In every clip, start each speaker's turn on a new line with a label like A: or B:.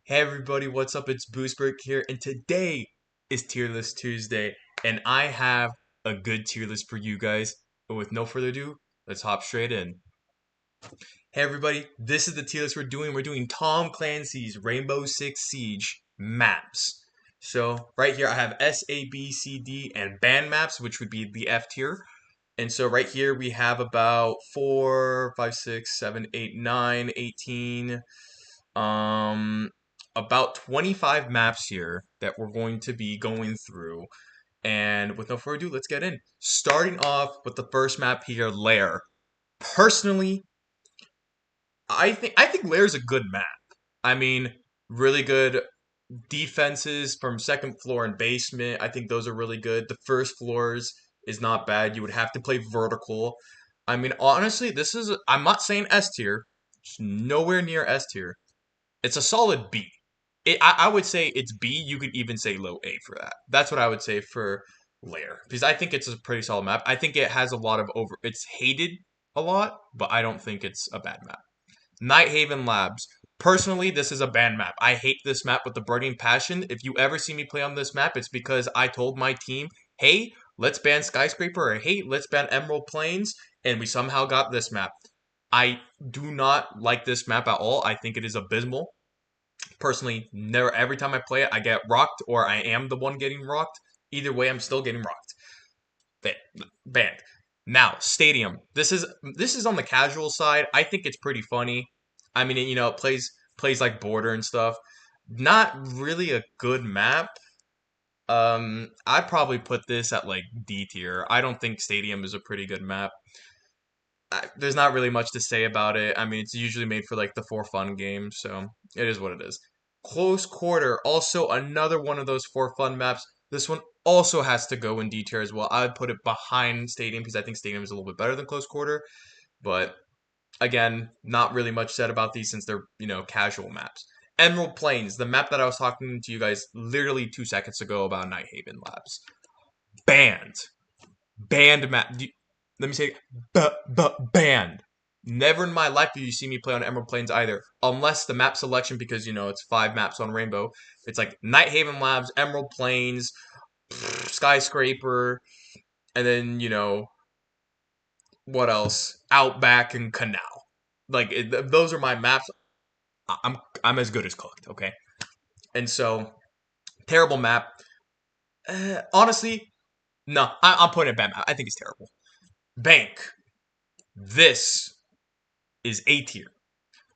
A: Hey everybody, what's up? It's Boostberg here, and today is Tier List Tuesday, and I have a good tier list for you guys. But with no further ado, let's hop straight in. Hey everybody, this is the tier list we're doing. We're doing Tom Clancy's Rainbow Six Siege maps. So right here I have S, A, B, C, D, and band maps, which would be the F tier. And so right here we have about 4, 5, 6, 7, 8, 9, 18. Um, about 25 maps here that we're going to be going through. And with no further ado, let's get in. Starting off with the first map here, Lair. Personally, I think Lair is a good map. I mean, really good defenses from second floor and basement. I think those are really good. The first floors is not bad. You would have to play vertical. I mean, honestly, I'm not saying S tier. It's nowhere near S tier. It's a solid B. I would say it's B. You could even say low A for that. That's what I would say for Lair because I think it's a pretty solid map. I think it has a lot of over. It's hated a lot, but I don't think it's a bad map. Night Haven Labs. Personally, this is a banned map. I hate this map with a burning passion. If you ever see me play on this map, it's because I told my team, hey, let's ban Skyscraper, or hey, let's ban Emerald Plains, and we somehow got this map. I do not like this map at all. I think it is abysmal. Personally, never every time I play it, I get rocked or I am the one getting rocked. Either way, I'm still getting rocked. Banned. Now, Stadium. This is on the casual side. I think it's pretty funny. I mean, it plays like Border and stuff. Not really a good map. I'd probably put this at like D tier. I don't think Stadium is a pretty good map. There's not really much to say about it. I mean, it's usually made for like the for fun games, so it is what it is. Close Quarter, also another one of those for fun maps. This one also has to go in D tier as well. I'd put it behind Stadium because I think Stadium is a little bit better than Close Quarter, but again, not really much said about these since they're, casual maps. Emerald Plains, the map that I was talking to you guys literally 2 seconds ago about Night Haven Labs. Banned. Banned map. Let me say, banned. Never in my life do you see me play on Emerald Plains either, unless the map selection, because it's 5 maps on Rainbow. It's like Night Haven Labs, Emerald Plains, Skyscraper, and then what else? Outback and Canal. Like those are my maps. I'm as good as cooked. Okay, and so terrible map. Honestly, no, I'm putting it bad map. I think it's terrible. Bank. This is A tier.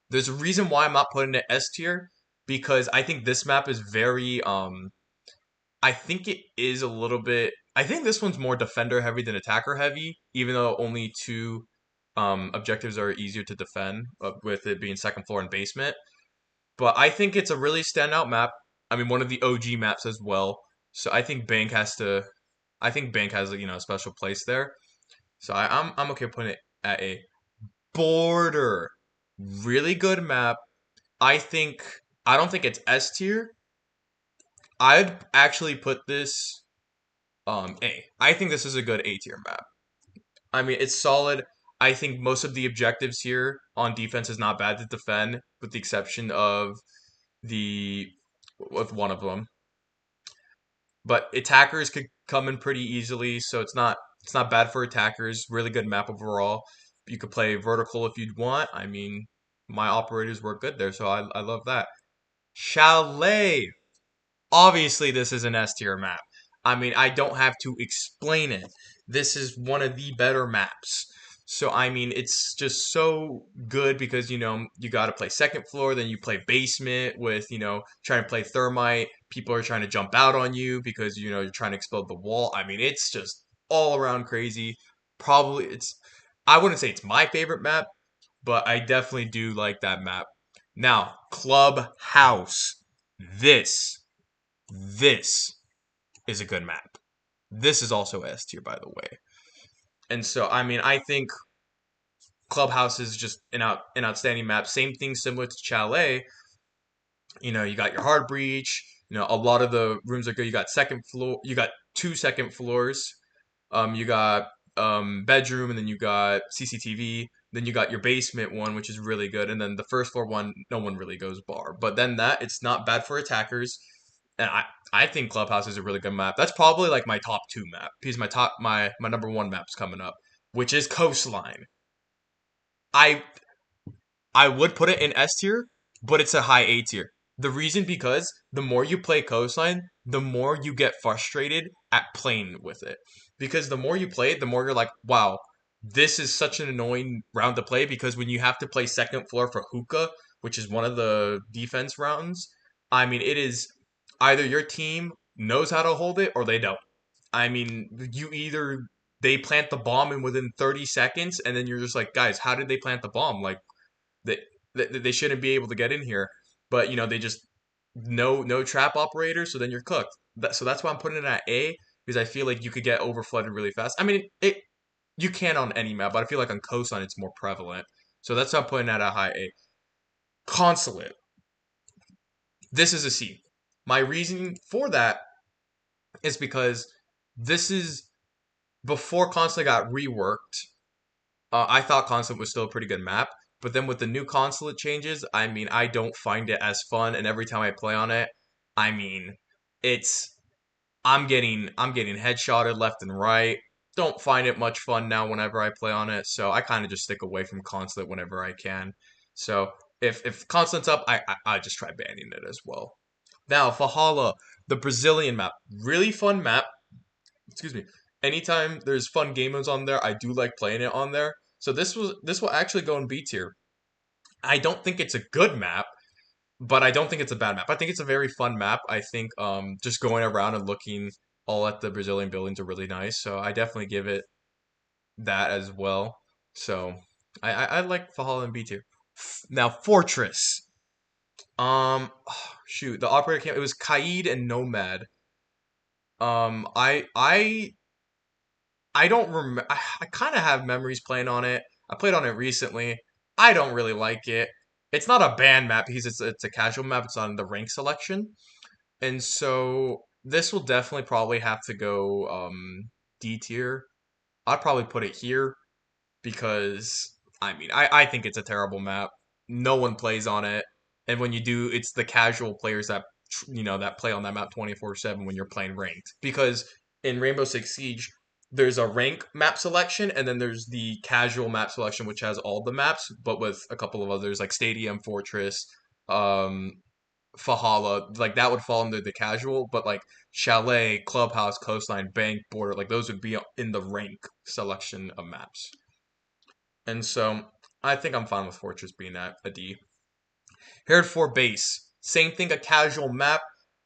A: There's a reason why I'm not putting it S tier because I think this map is very I think it is a little bit I think this one's more defender heavy than attacker heavy, even though only two objectives are easier to defend, with it being second floor and basement. But I think it's a really standout map. I mean, one of the OG maps as well. So I think Bank has to. I think Bank has a special place there. So I'm okay putting it at a Border. Really good map. I don't think it's S tier. I'd actually put this A. I think this is a good A tier map. I mean, it's solid. I think most of the objectives here on defense is not bad to defend, with the exception of the with one of them. But attackers could come in pretty easily, so it's not bad for attackers. Really good map overall. You could play vertical if you'd want. I mean, my operators work good there, so I love that. Chalet. Obviously, this is an S tier map. I mean, I don't have to explain it. This is one of the better maps. So, I mean, it's just so good because, you got to play second floor, then you play basement with, trying to play thermite. People are trying to jump out on you because, you're trying to explode the wall. I mean, it's just all around crazy. I wouldn't say it's my favorite map, but I definitely do like that map. Now, Clubhouse. This this is a good map. This is also S tier, by the way. And so, I mean, I think Clubhouse is just an outstanding map. Same thing, similar to Chalet. You got your hard breach. A lot of the rooms are good. You got second floor. You got two second floors. You got bedroom, and then you got CCTV. Then you got your basement one, which is really good, and then the first floor one, no one really goes bar. But then that it's not bad for attackers, and I think Clubhouse is a really good map. That's probably like my top two map because my number one map's coming up, which is Coastline. I I would put it in S tier, but it's a high A tier. The reason because the more you play Coastline, the more you get frustrated at playing with it. Because the more you play it, the more you're like, wow, this is such an annoying round to play because when you have to play second floor for hookah, which is one of the defense rounds, I mean, it is either your team knows how to hold it or they don't. I mean, you either they plant the bomb and within 30 seconds, and then you're just like, guys, how did they plant the bomb? Like, they they shouldn't be able to get in here, but they just no trap operator, so then you're cooked. So that's why I'm putting it at A because I feel like you could get over flooded really fast. I mean, it you can on any map, but I feel like on coastline it's more prevalent. So that's why I'm putting it at a high A. Consulate. This is a C. My reasoning for that is because this is before Consulate got reworked. I thought Consulate was still a pretty good map, but then with the new Consulate changes, I mean, I don't find it as fun, and every time I play on it, I mean, it's I'm getting headshotted left and right. Don't find it much fun now whenever I play on it, so I kind of just stick away from Consulate whenever I can. So if Consulate's up, I just try banning it as well. Now Valhalla, the Brazilian map, really fun map. Excuse me. Anytime there's fun game modes on there, I do like playing it on there. So this will actually go in B tier. I don't think it's a good map, but I don't think it's a bad map. I think it's a very fun map. I think just going around and looking all at the Brazilian buildings are really nice. So I definitely give it that as well. So I like Valhalla and B tier. Now Fortress. Shoot, the operator came. It was Kaid and Nomad. I don't remember. I kind of have memories playing on it. I played on it recently. I don't really like it. It's not a band map because it's a casual map. It's on the rank selection, and so this will definitely probably have to go D tier. I'd probably put it here because I mean I think it's a terrible map. No one plays on it, and when you do, it's the casual players that that play on that map 24/7 when you're playing ranked. Because in Rainbow Six Siege, there's a rank map selection, and then there's the casual map selection, which has all the maps, but with a couple of others like Stadium, Fortress, um, Fahala. Like that would fall under the casual, but like Chalet, Clubhouse, Coastline, Bank, Border, like those would be in the rank selection of maps. And so I think I'm fine with Fortress being at a D. Herod 4 base. Same thing, a casual map.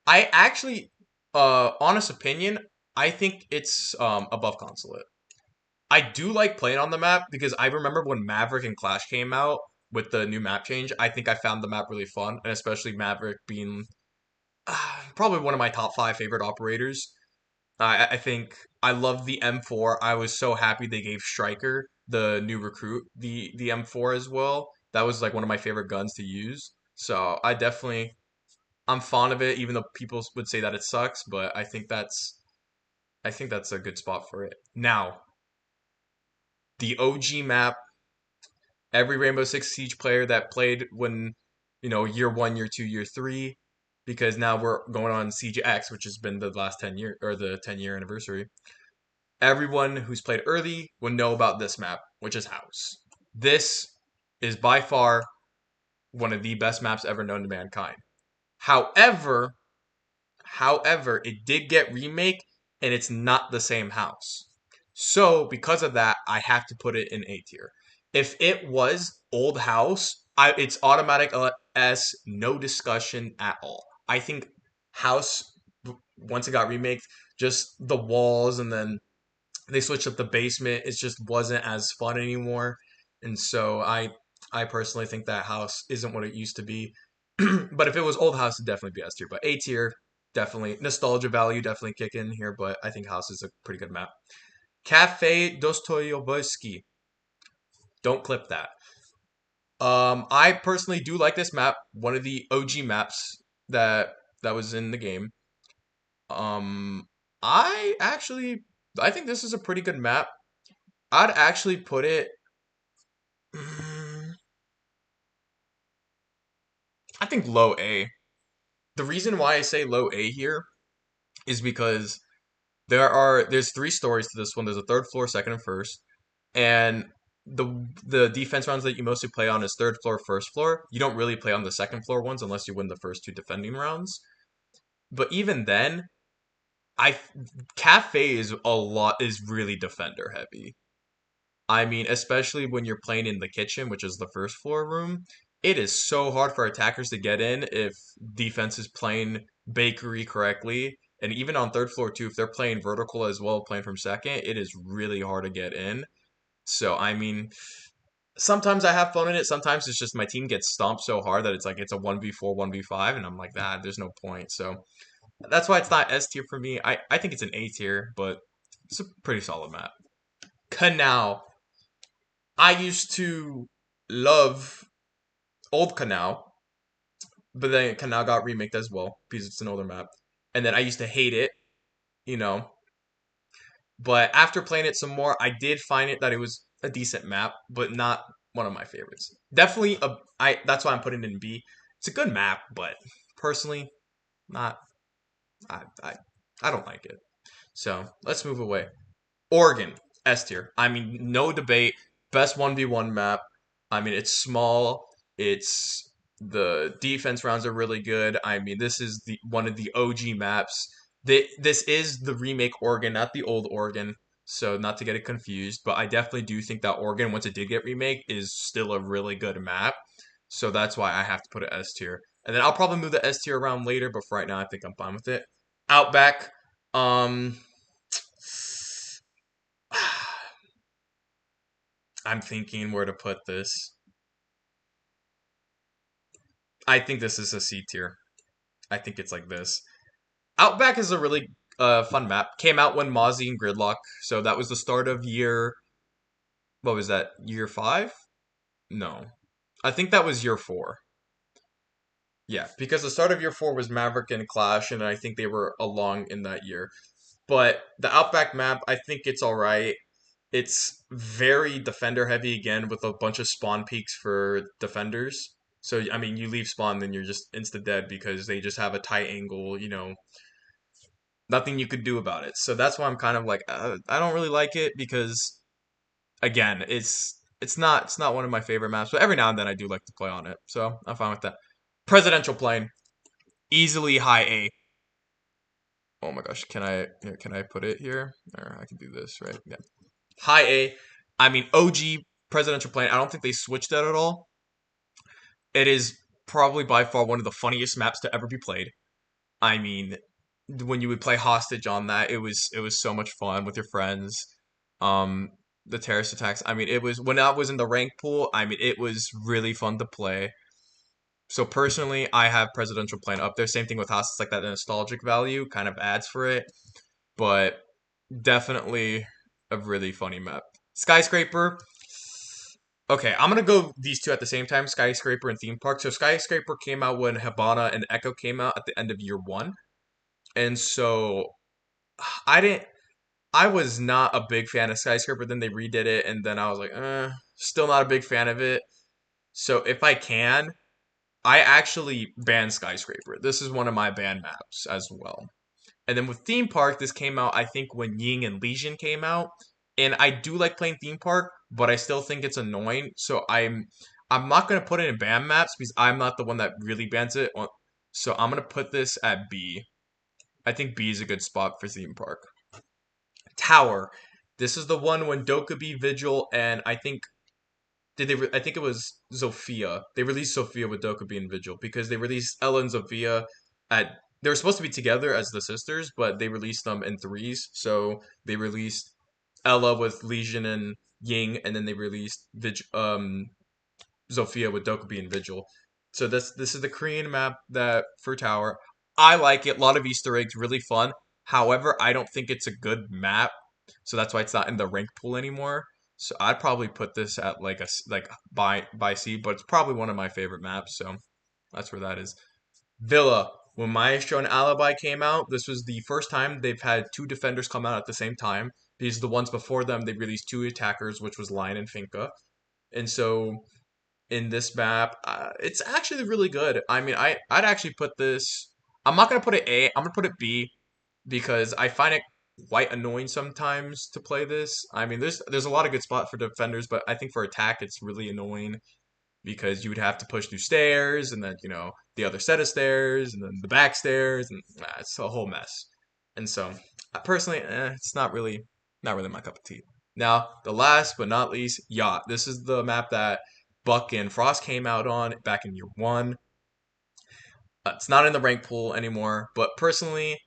A: I actually, honest opinion, I think it's above Consulate. I do like playing on the map because I remember when Maverick and Clash came out with the new map change. I think I found the map really fun, and especially Maverick being probably one of my top five favorite operators. I think I love the M4. I was so happy they gave Striker, the new recruit, the M4 as well. That was like one of my favorite guns to use. So I'm fond of it, even though people would say that it sucks. But I think that's a good spot for it. Now, the OG map. Every Rainbow Six Siege player that played when year one, year two, year three, because now we're going on Siege X, which has been the last 10 year or the 10-year anniversary. Everyone who's played early would know about this map, which is House. This is by far one of the best maps ever known to mankind. However, it did get remake and it's not the same house. So because of that, I have to put it in A tier. If it was old house, it's automatic S, no discussion at all. I think house once it got remake, just the walls and then they switched up the basement. It just wasn't as fun anymore, and so I personally think that house isn't what it used to be. But if it was old house, it'd definitely be S tier. But A tier, definitely nostalgia value, definitely kick in here. But I think house is a pretty good map. Cafe Dostoyevsky. Don't clip that. I personally do like this map. One of the OG maps that was in the game. Um, I actually I think this is a pretty good map. I'd actually put it Mm, I think low A. The reason why I say low A here is because there's three stories to this one. There's a third floor, second, and first. And the defense rounds that you mostly play on is third floor, first floor. You don't really play on the second floor ones unless you win the first two defending rounds. But even then, I cafe is really defender heavy. I mean, especially when you're playing in the kitchen, which is the first floor room, it is so hard for attackers to get in if defense is playing bakery correctly. And even on third floor too, if they're playing vertical as well, playing from second, it is really hard to get in. So I mean, sometimes I have fun in it. Sometimes it's just my team gets stomped so hard that it's like it's a 1v4, 1v5, and I'm like, ah, there's no point. So that's why it's not S tier for me. I think it's an A tier, but it's a pretty solid map. Canal. I used to love old Canal, but then Canal got remake as well because it's an older map. And then I used to hate it, you know. But after playing it some more, I did find it that it was a decent map, but not one of my favorites. Definitely a I that's why I'm putting it in B. It's a good map, but personally, not I I, I don't like it. So let's move away. Oregon, S tier. I mean, no debate. Best 1v1 map. I mean, it's small. It's the defense rounds are really good. I mean, this is the one of the OG maps. This is the remake Oregon, not the old Oregon. So not to get it confused, but I definitely do think that Oregon, once it did get remake, is still a really good map. So that's why I have to put it S tier. And then I'll probably move the S tier around later, but for right now, I think I'm fine with it. Outback. Um, I'm thinking where to put this. I think this is a C tier. I think it's like this. Outback is a really fun map. Came out when Mozzie and Gridlock, so that was the start of year. What was that? Year five? No, I think that was year four. Yeah, because the start of year four was Maverick and Clash, and I think they were along in that year. But the Outback map, I think it's all right. It's very defender heavy again with a bunch of spawn peaks for defenders. So I mean, you leave spawn, then you're just insta dead because they just have a tight angle. Nothing you could do about it. So that's why I'm kind of like I don't really like it because again, it's not one of my favorite maps, but every now and then I do like to play on it. So I'm fine with that. Presidential plane, easily high A. Oh my gosh, can I put it here? Or I can do this, right? Yeah. High A. I mean, OG presidential plane. I don't think they switched that at all. It is probably by far one of the funniest maps to ever be played. I mean, when you would play hostage on that, it was so much fun with your friends. Um, the terrorist attacks. I mean, it was when I was in the rank pool. I mean, it was really fun to play. So personally, I have presidential plane up there. Same thing with hostage, like that nostalgic value kind of adds for it, but definitely a really funny map. Skyscraper. Okay, I'm gonna go these two at the same time, Skyscraper and Theme Park. So Skyscraper came out when Habana and Echo came out at the end of year one. And so I didn't I was not a big fan of Skyscraper, then they redid it, and then I was like, still not a big fan of it. So if I can, I actually ban Skyscraper. This is one of my ban maps as well. And then with Theme Park, this came out I think when Ying and Legion came out. And I do like playing Theme Park, but I still think it's annoying. So I'm not gonna put it in ban maps because I'm not the one that really bans it. So I'm gonna put this at B. I think B is a good spot for Theme Park. Tower. This is the one when Dokkaebi, Vigil, and I think I think it was Zofia. They released Sophia with Dokkaebi and Vigil because they released Ella and Zofia at they were supposed to be together as the sisters, but they released them in threes. So they released Ella with Legion and Ying, and then they released Zofia with Dokkaebi and Vigil. So this is the Korean map that for Tower. I like it. A lot of Easter eggs, really fun. However, I don't think it's a good map, so that's why it's not in the rank pool anymore. So I'd probably put this at like by C, but it's probably one of my favorite maps. So that's where that is. Villa. When Maestro and Alibi came out, this was the first time they've had two defenders come out at the same time. Because the ones before them, they released two attackers, which was Lion and Finka. And so in this map, it's actually really good. I mean, I'd actually put this. I'm not gonna put it A. I'm gonna put it B because I find it quite annoying sometimes to play this. I mean, there's a lot of good spots for defenders, but I think for attack it's really annoying because you would have to push through stairs and then the other set of stairs and then the back stairs and it's a whole mess. And so personally, it's not really my cup of tea. Now the last but not least, yacht. This is the map that Buck and Frost came out on back in year one. It's not in the rank pool anymore, but personally,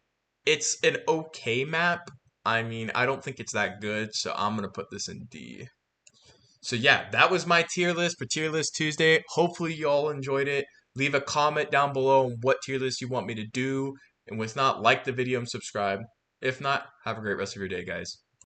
A: it's an okay map. I mean, I don't think it's that good, so I'm gonna put this in D. So yeah, that was my tier list for Tier List Tuesday. Hopefully you all enjoyed it. Leave a comment down below on what tier list you want me to do. And if not, like the video and subscribe. If not, have a great rest of your day, guys.